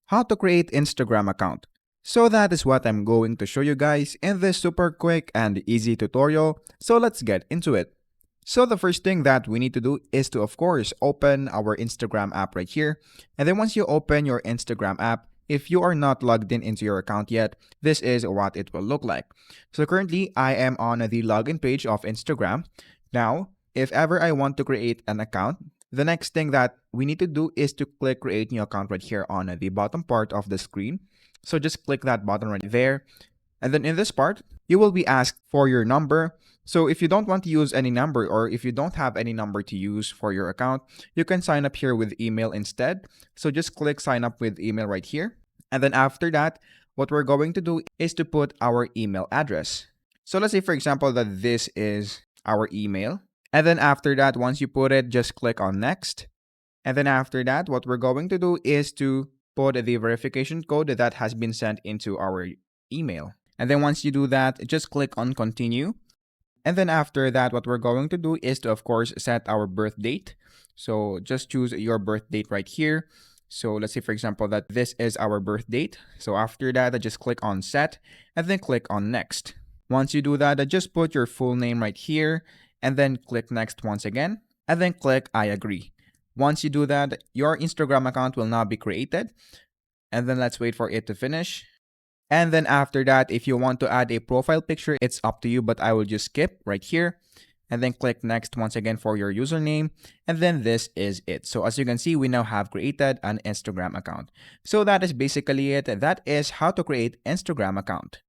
how to create Instagram account. So that is what I'm going to show you guys in this super quick and easy tutorial. So let's get into it. So the first thing that we need to do is to, of course, open our Instagram app right here. And then once you open your Instagram app, if you are not logged in into your account yet, this is what it will look like. So currently, I am on the login page of Instagram. Now, if ever I want to create an account, the next thing that we need to do is to click create new account right here on the bottom part of the screen. So just click that button right there. And then in this part, you will be asked for your number. So if you don't want to use any number, or if you don't have any number to use for your account, you can sign up here with email instead. So just click sign up with email right here. And then after that, what we're going to do is to put our email address. So let's say, for example, that this is our email. And then after that, once you put it, just click on next. And then after that, what we're going to do is to put the verification code that has been sent into our email. And then once you do that, just click on continue. And then after that, what we're going to do is to, of course, set our birth date. So just choose your birth date right here. So let's say, for example, that this is our birth date. So after that, I just click on set and then click on next. Once you do that, just put your full name right here and then click next once again and then click I agree. Once you do that, your Instagram account will now be created. And then let's wait for it to finish. And then after that, if you want to add a profile picture, it's up to you, but I will just skip right here and then click next once again for your username. And then this is it. So as you can see, we now have created an Instagram account. So that is basically it. That is how to create Instagram account.